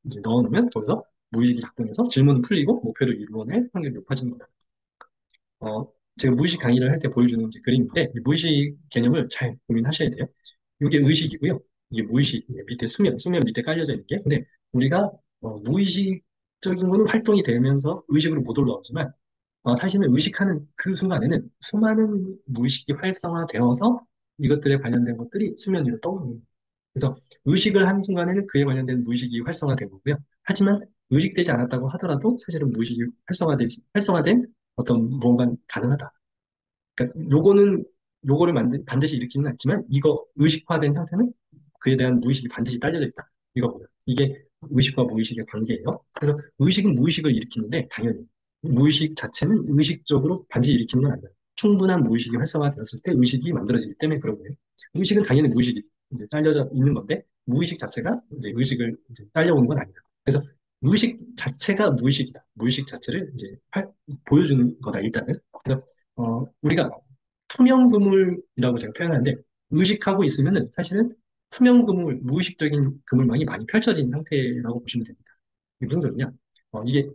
이제 넣어놓으면 거기서 무의식이 작동해서 질문은 풀리고 목표를 이루어낼 확률이 높아지는 거다. 어, 제가 무의식 강의를 할 때 보여주는 이제 그림인데, 이 무의식 개념을 잘 고민하셔야 돼요. 이게 의식이고요. 이게 무의식, 이게 밑에 수면 밑에 깔려져 있는 게. 근데 우리가 무의식적인 거는 활동이 되면서 의식으로 못 올라오지만, 사실은 의식하는 그 순간에는 수많은 무의식이 활성화되어서 이것들에 관련된 것들이 수면 위로 떠오르는 거예요. 그래서 의식을 한 순간에는 그에 관련된 무의식이 활성화된 거고요. 하지만 의식되지 않았다고 하더라도 사실은 무의식이 활성화된 어떤 무언가 가능하다. 그러니까 요거를 반드시 일으키는 않지만 이거 의식화된 상태는 그에 대한 무의식이 반드시 딸려져 있다. 이거고요. 이게 의식과 무의식의 관계예요. 그래서 의식은 무의식을 일으키는데 당연히 무의식 자체는 의식적으로 반드시 일으키는 건 아니에요. 충분한 무의식이 활성화되었을 때 의식이 만들어지기 때문에 그런 거예요. 의식은 당연히 무의식이 이제 딸려져 있는 건데 무의식 자체가 이제 의식을 이제 딸려오는 건 아니다. 그래서 의식 자체가 무의식이다. 무의식 자체를 이제 보여주는 거다 일단은. 그래서 우리가 투명 그물이라고 제가 표현하는데 의식하고 있으면은 사실은 투명 그물, 무의식적인 그물망이 많이 펼쳐진 상태라고 보시면 됩니다. 이게 무슨 소리냐? 이게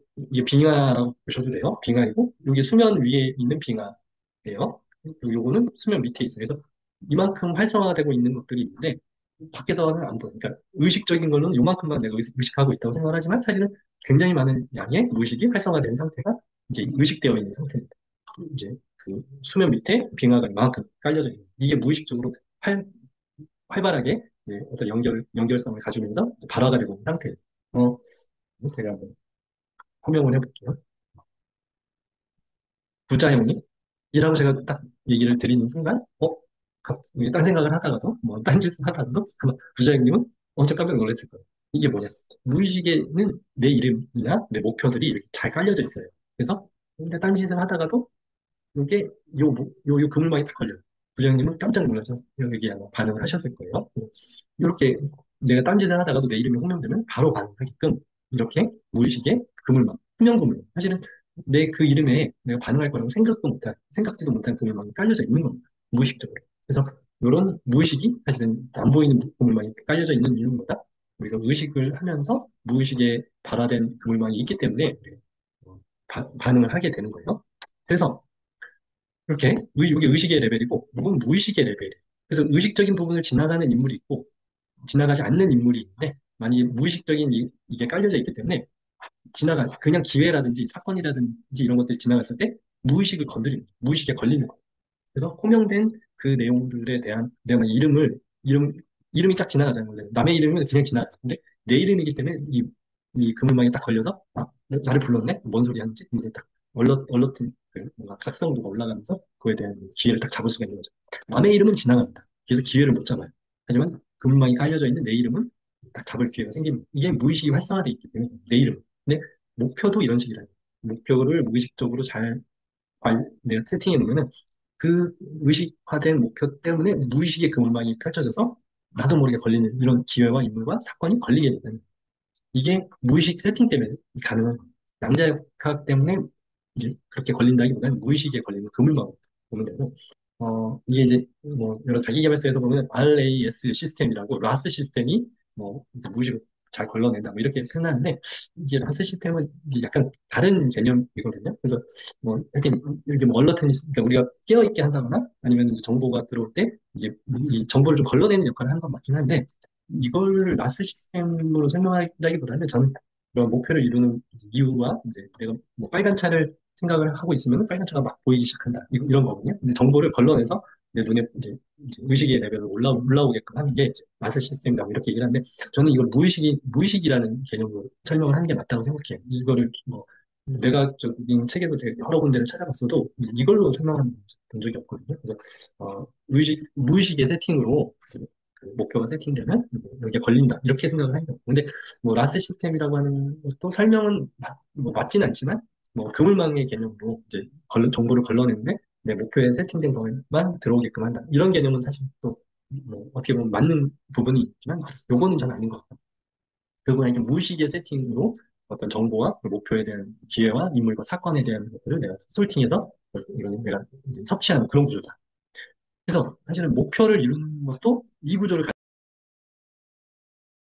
빙하라고 보셔도 돼요. 빙하이고 이게 수면 위에 있는 빙하예요. 그리고 요거는 수면 밑에 있어요. 그래서 이만큼 활성화되고 있는 것들이 있는데 밖에서는 안 보여. 그러니까 의식적인 거는 요만큼만 내가 의식하고 있다고 생각을 하지만 사실은 굉장히 많은 양의 무의식이 활성화된 상태가 이제 의식되어 있는 상태입니다. 이제 그 수면 밑에 빙하가 이만큼 깔려져 있는 이게 무의식적으로 활발하게 어떤 연결성을 가지면서 발화가 되고 있는 상태예요. 어, 제가 한번 설명을 해볼게요. 부자형이라고 제가 딱 얘기를 드리는 순간, 딴 생각을 하다가도, 뭐, 딴 짓을 하다가도, 아마 부자형님은 엄청 깜짝 놀랐을 거예요. 이게 뭐냐. 무의식에는 내 이름이나 내 목표들이 이렇게 잘 깔려져 있어요. 그래서, 근데 딴 짓을 하다가도, 이게, 요 그물망에 딱 걸려요. 부장님은 깜짝 놀라셔서 여기에 아마 반응을 하셨을 거예요. 이렇게 내가 딴짓을 하다가도 내 이름이 호명되면 바로 반응하게끔 이렇게 무의식의 그물망, 투명 그물망. 사실은 내 그 이름에 내가 반응할 거라고 생각지도 못한 그물망이 깔려져 있는 겁니다. 무의식적으로. 그래서 이런 무의식이 사실은 안 보이는 그물망이 깔려져 있는 이유보다 우리가 의식을 하면서 무의식에 발화된 그물망이 있기 때문에 반응을 하게 되는 거예요. 그래서 이렇게 이게 의식의 레벨이고 이건 무의식의 레벨이에요. 그래서 의식적인 부분을 지나가는 인물이 있고 지나가지 않는 인물이 있는데 만약에 무의식적인 이게 깔려져 있기 때문에 그냥 기회라든지 사건이라든지 이런 것들이 지나갔을 때 무의식을 건드리는 거예요. 무의식에 걸리는 거예요. 그래서 호명된 그 내용들에 대한 내가 이름이 딱 지나가잖아요. 원래. 남의 이름은 그냥 지나가. 근데 내 이름이기 때문에 이 그물망에 딱 걸려서 나를 불렀네? 뭔 소리 하는지 이제 딱 얼러튼 그 뭔가 각성도가 올라가면서 그거에 대한 기회를 딱 잡을 수가 있는 거죠. 남의 이름은 지나갑니다. 그래서 기회를 못 잡아요. 하지만 그물망이 깔려져 있는 내 이름은 딱 잡을 기회가 생깁니다. 이게 무의식이 활성화되어 있기 때문에 내 이름. 근데 목표도 이런 식이라요. 목표를 무의식적으로 잘 내가 세팅해 놓으면 그 의식화된 목표 때문에 무의식의 그물망이 펼쳐져서 나도 모르게 걸리는 이런 기회와 인물과 사건이 걸리게 되는 이게 무의식 세팅 때문에 가능한 겁니다. 양자역학 때문에 이제 그렇게 걸린다기보다는 무의식에 걸리는 그물망 보면 되고 이게 이제 뭐 여러 자기계발서에서 보면 RAS 시스템이라고 라스 시스템이 뭐 무의식을 잘 걸러낸다 뭐 이렇게 표현하는데 이게 라스 시스템은 이게 약간 다른 개념이거든요. 그래서 뭐 하여튼 이렇게 뭐 얼러트니 그러니까 우리가 깨어 있게 한다거나 아니면 정보가 들어올 때 이게 이 정보를 좀 걸러내는 역할을 하는 건 맞긴 한데 이걸 라스 시스템으로 설명하기보다는 저는 그런 목표를 이루는 이유와 이제 내가 뭐 빨간 차를 생각을 하고 있으면 빨간 차가 막 보이기 시작한다. 이런 거거든요. 근데 정보를 걸러내서 내 눈에 이제 의식의 레벨로 올라오게끔 하는 게 이제 라스 시스템이라고 이렇게 얘기를 하는데 저는 이걸 무의식이라는 개념으로 설명을 하는 게 맞다고 생각해요. 이거를 뭐 내가적인 책에도 되게 여러 군데를 찾아봤어도 이걸로 설명한 본 적이 없거든요. 그래서 무의식의 세팅으로 그 목표가 세팅되면 여기에 걸린다 이렇게 생각을 하는 거예요. 근데 뭐 라스 시스템이라고 하는 것도 설명은 뭐 맞지는 않지만 뭐 그물망의 개념으로 이제 정보를 걸러내는데 내 목표에 세팅된 것만 들어오게끔 한다 이런 개념은 사실 또 뭐 어떻게 보면 맞는 부분이 있지만 요거는 전 아닌 것 같아요. 결국은 이렇게 무의식의 세팅으로 어떤 정보와 그 목표에 대한 기회와 인물과 사건에 대한 것들을 내가 솔팅해서 이건 내가 이제 섭취하는 그런 구조다. 그래서 사실은 목표를 이루는 것도 이 구조를